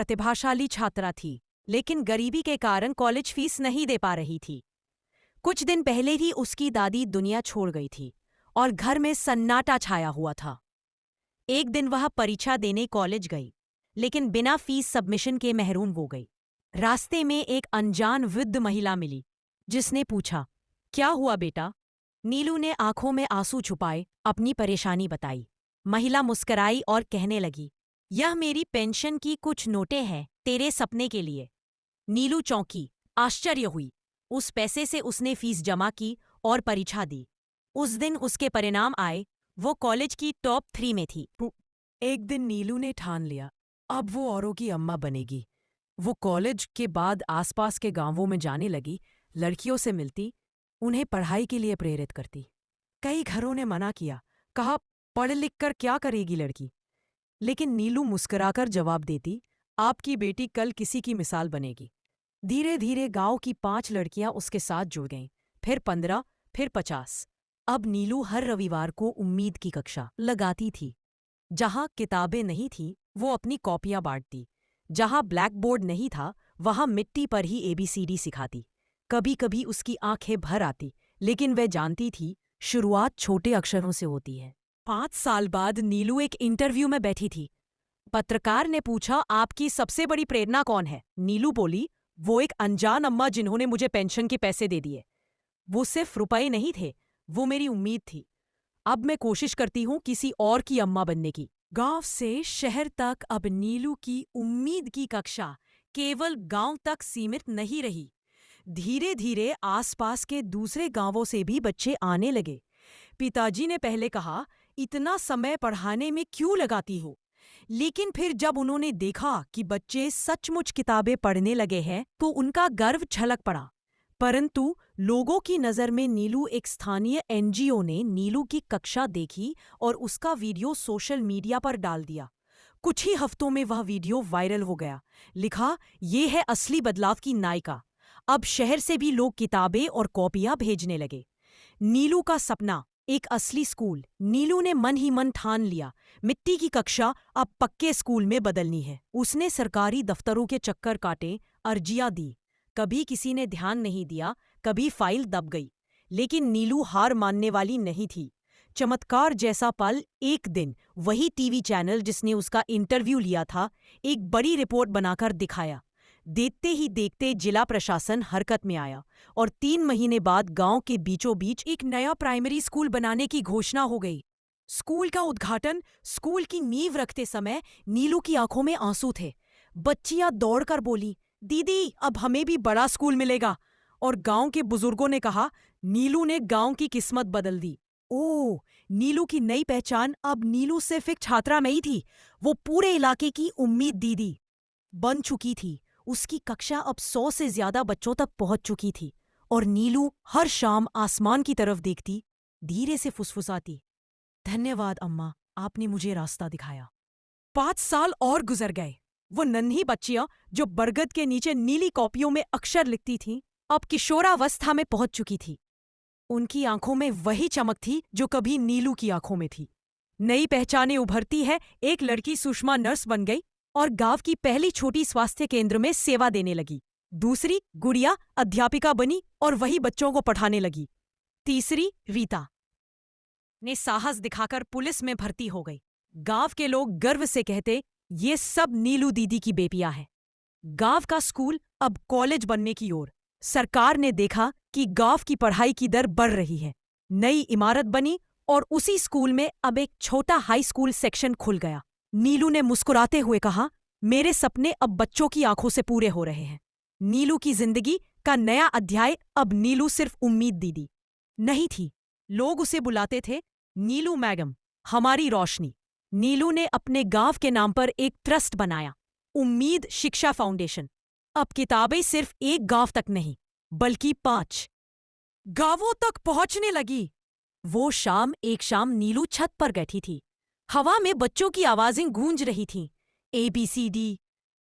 प्रतिभाशाली छात्रा थी, लेकिन गरीबी के कारण कॉलेज फीस नहीं दे पा रही थी। कुछ दिन पहले ही उसकी दादी दुनिया छोड़ गई थी और घर में सन्नाटा छाया हुआ था। एक दिन वह परीक्षा देने कॉलेज गई, लेकिन बिना फीस सबमिशन के महरूम हो गई। रास्ते में एक अनजान वृद्ध महिला मिली, जिसने पूछा, क्या हुआ बेटा? नीलू ने आंखों में आंसू छुपाए अपनी परेशानी बताई। महिला मुस्कुराई और कहने लगी, यह मेरी पेंशन की कुछ नोटें हैं तेरे सपने के लिए। नीलू चौंकी, आश्चर्य हुई। उस पैसे से उसने फीस जमा की और परीक्षा दी। उस दिन उसके परिणाम आए। वो कॉलेज की टॉप 3 में थी। एक दिन नीलू ने ठान लिया, अब वो औरों की अम्मा बनेगी। वो कॉलेज के बाद आसपास के गांवों में जाने लगी, लड़कियों से मिलती, उन्हें पढ़ाई के लिए प्रेरित करती। कई घरों ने मना किया, कहा पढ़ लिख कर क्या करेगी लड़की। लेकिन नीलू मुस्कुराकर जवाब देती, आपकी बेटी कल किसी की मिसाल बनेगी। धीरे धीरे गांव की 5 लड़कियां उसके साथ जुड़ गईं, फिर 15, फिर 50। अब नीलू हर रविवार को उम्मीद की कक्षा लगाती थी। जहां किताबें नहीं थीं, वो अपनी कॉपियां बांटती। जहां ब्लैक बोर्ड नहीं था, वहां मिट्टी पर ही ABCD सिखाती। कभी कभी उसकी आंखें भर आती, लेकिन वह जानती थी शुरुआत छोटे अक्षरों से होती है। 5 साल बाद नीलू एक इंटरव्यू में बैठी थी। पत्रकार ने पूछा, आपकी सबसे बड़ी प्रेरणा कौन है? नीलू बोली, वो एक अनजान अम्मा जिन्होंने मुझे पेंशन के पैसे दे दिए। वो सिर्फ रुपए नहीं थे, वो मेरी उम्मीद थी। अब मैं कोशिश करती हूँ किसी और की अम्मा बनने की। गांव से शहर तक अब नीलू की उम्मीद की कक्षा केवल गांव तक सीमित नहीं रही। धीरे धीरे आसपास के दूसरे गांवों से भी बच्चे आने लगे। पिताजी ने पहले कहा, इतना समय पढ़ाने में क्यों लगाती हो? लेकिन फिर जब उन्होंने देखा कि बच्चे सचमुच किताबें पढ़ने लगे हैं, तो उनका गर्व छलक पड़ा। परंतु लोगों की नज़र में नीलू एक स्थानीय NGO ने नीलू की कक्षा देखी और उसका वीडियो सोशल मीडिया पर डाल दिया। कुछ ही हफ्तों में वह वीडियो वायरल हो गया। लिखा, ये है असली बदलाव की नायिका। अब शहर से भी लोग किताबें और कॉपियां भेजने लगे। नीलू का सपना, एक असली स्कूल। नीलू ने मन ही मन ठान लिया, मिट्टी की कक्षा अब पक्के स्कूल में बदलनी है। उसने सरकारी दफ्तरों के चक्कर काटे, अर्जियां दी। कभी किसी ने ध्यान नहीं दिया, कभी फाइल दब गई। लेकिन नीलू हार मानने वाली नहीं थी। चमत्कार जैसा पल, एक दिन वही टीवी चैनल जिसने उसका इंटरव्यू लिया था, एक बड़ी रिपोर्ट बनाकर दिखाया। देखते ही देखते जिला प्रशासन हरकत में आया और 3 महीने बाद गांव के बीचों बीच एक नया प्राइमरी स्कूल बनाने की घोषणा हो गई। स्कूल का उद्घाटन, स्कूल की नींव रखते समय नीलू की आंखों में आंसू थे। बच्चियां दौड़कर बोली, दीदी अब हमें भी बड़ा स्कूल मिलेगा। और गांव के बुजुर्गों ने कहा, नीलू ने गांव की किस्मत बदल दी। ओह, नीलू की नई पहचान अब नीलू सिर्फ एक छात्रा नहीं थी, वो पूरे इलाके की उम्मीद दीदी बन चुकी थी। उसकी कक्षा अब 100 से ज्यादा बच्चों तक पहुंच चुकी थी और नीलू हर शाम आसमान की तरफ देखती, धीरे से फुसफुसाती, धन्यवाद अम्मा, आपने मुझे रास्ता दिखाया। 5 साल और गुजर गए। वो नन्ही बच्चियां जो बरगद के नीचे नीली कॉपियों में अक्षर लिखती थीं, अब किशोरावस्था में पहुंच चुकी थी। उनकी आंखों में वही चमक थी जो कभी नीलू की आंखों में थी। नई पहचानें उभरती है। एक लड़की सुषमा नर्स बन गई और गांव की पहली छोटी स्वास्थ्य केंद्र में सेवा देने लगी। दूसरी गुड़िया अध्यापिका बनी और वही बच्चों को पढ़ाने लगी। तीसरी रीता ने साहस दिखाकर पुलिस में भर्ती हो गई। गांव के लोग गर्व से कहते, ये सब नीलू दीदी की बेटियां हैं। गांव का स्कूल अब कॉलेज बनने की ओर। सरकार ने देखा कि गांव की पढ़ाई की दर बढ़ रही है। नई इमारत बनी और उसी स्कूल में अब एक छोटा हाई स्कूल सेक्शन खुल गया। नीलू ने मुस्कुराते हुए कहा, मेरे सपने अब बच्चों की आंखों से पूरे हो रहे हैं। नीलू की जिंदगी का नया अध्याय। अब नीलू सिर्फ उम्मीद दीदी नहीं थी, लोग उसे बुलाते थे नीलू मैडम, हमारी रोशनी। नीलू ने अपने गांव के नाम पर एक ट्रस्ट बनाया, उम्मीद शिक्षा फाउंडेशन। अब किताबें सिर्फ एक गांव तक नहीं, बल्कि 5 गांवों तक पहुंचने लगी। वो शाम, एक शाम नीलू छत पर बैठी थी। हवा में बच्चों की आवाजें गूंज रही थीं, ABCD,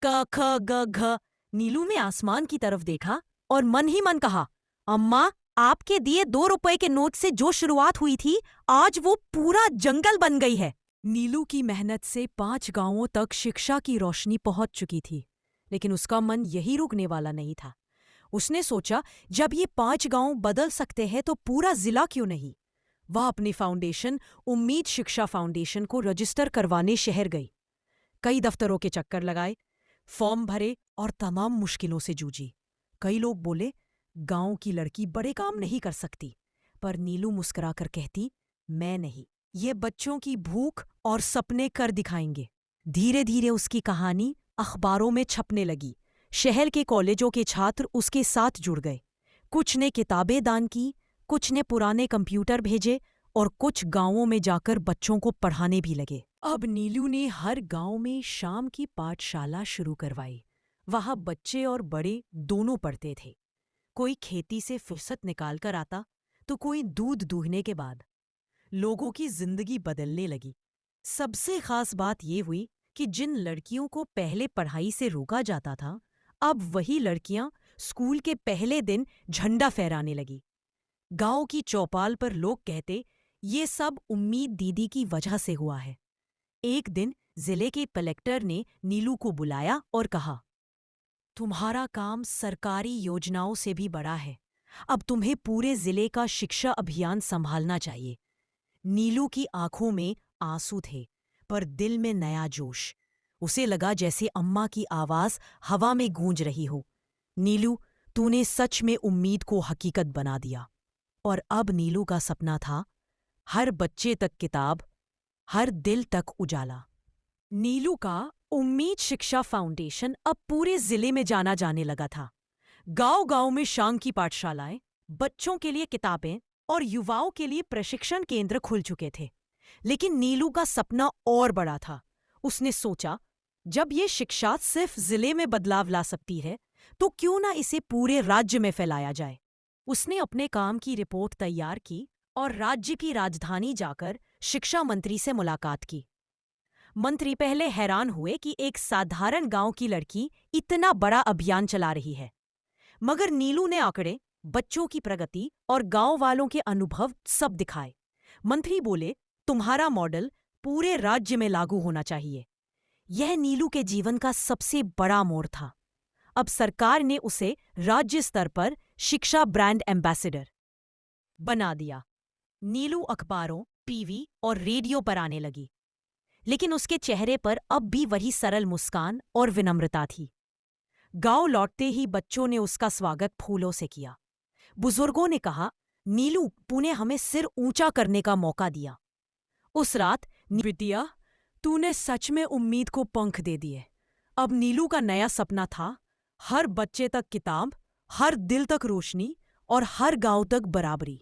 क ख ग घ। नीलू ने आसमान की तरफ देखा और मन ही मन कहा, अम्मा, आपके दिए 2 रुपए के नोट से जो शुरुआत हुई थी, आज वो पूरा जंगल बन गई है। नीलू की मेहनत से 5 गांवों तक शिक्षा की रोशनी पहुंच चुकी थी। लेकिन उसका मन यही रुकने वाला नहीं था। उसने सोचा, जब ये 5 गांव बदल सकते हैं तो पूरा जिला क्यों नहीं। वह अपनी फाउंडेशन उम्मीद शिक्षा फाउंडेशन को रजिस्टर करवाने शहर गई। कई दफ्तरों के चक्कर लगाए, फॉर्म भरे और तमाम मुश्किलों से जूझी। कई लोग बोले, गांव की लड़की बड़े काम नहीं कर सकती, पर नीलू मुस्कुराकर कहती, मैं नहीं, ये बच्चों की भूख और सपने कर दिखाएंगे। धीरे धीरे उसकी कहानी अखबारों में छपने लगी। शहर के कॉलेजों के छात्र उसके साथ जुड़ गए। कुछ ने किताबें दान की, कुछ ने पुराने कंप्यूटर भेजे और कुछ गांवों में जाकर बच्चों को पढ़ाने भी लगे। अब नीलू ने हर गांव में शाम की पाठशाला शुरू करवाई। वहां बच्चे और बड़े दोनों पढ़ते थे। कोई खेती से फुर्सत निकाल कर आता तो कोई दूध दूहने के बाद। लोगों की जिंदगी बदलने लगी। सबसे खास बात यह हुई कि जिन लड़कियों को पहले पढ़ाई से रोका जाता था, अब वही लड़कियां स्कूल के पहले दिन झंडा फहराने लगी। गांव की चौपाल पर लोग कहते, ये सब उम्मीद दीदी की वजह से हुआ है। एक दिन जिले के कलेक्टर ने नीलू को बुलाया और कहा, तुम्हारा काम सरकारी योजनाओं से भी बड़ा है। अब तुम्हें पूरे जिले का शिक्षा अभियान संभालना चाहिए। नीलू की आंखों में आंसू थे, पर दिल में नया जोश। उसे लगा जैसे अम्मा की आवाज हवा में गूंज रही हो। नीलू, तूने सच में उम्मीद को हकीकत बना दिया। और अब नीलू का सपना था, हर बच्चे तक किताब, हर दिल तक उजाला। नीलू का उम्मीद शिक्षा फाउंडेशन अब पूरे जिले में जाना जाने लगा था। गांव-गांव में शाम की पाठशालाएं, बच्चों के लिए किताबें और युवाओं के लिए प्रशिक्षण केंद्र खुल चुके थे। लेकिन नीलू का सपना और बड़ा था। उसने सोचा, जब ये शिक्षा सिर्फ जिले में बदलाव ला सकती है, तो क्यों ना इसे पूरे राज्य में फैलाया जाए। उसने अपने काम की रिपोर्ट तैयार की और राज्य की राजधानी जाकर शिक्षा मंत्री से मुलाकात की। मंत्री पहले हैरान हुए कि एक साधारण गांव की लड़की इतना बड़ा अभियान चला रही है, मगर नीलू ने आंकड़े, बच्चों की प्रगति और गांव वालों के अनुभव सब दिखाए। मंत्री बोले, तुम्हारा मॉडल पूरे राज्य में लागू होना चाहिए। यह नीलू के जीवन का सबसे बड़ा मोड़ था। अब सरकार ने उसे राज्य स्तर पर शिक्षा ब्रांड एम्बेसडर बना दिया। नीलू अखबारों, टीवी और रेडियो पर आने लगी, लेकिन उसके चेहरे पर अब भी वही सरल मुस्कान और विनम्रता थी। गांव लौटते ही बच्चों ने उसका स्वागत फूलों से किया। बुजुर्गों ने कहा, नीलू, तूने हमें सिर ऊंचा करने का मौका दिया। उस रात, बिटिया, तूने सच में उम्मीद को पंख दे दिए। अब नीलू का नया सपना था, हर बच्चे तक किताब, हर दिल तक रोशनी और हर गांव तक बराबरी।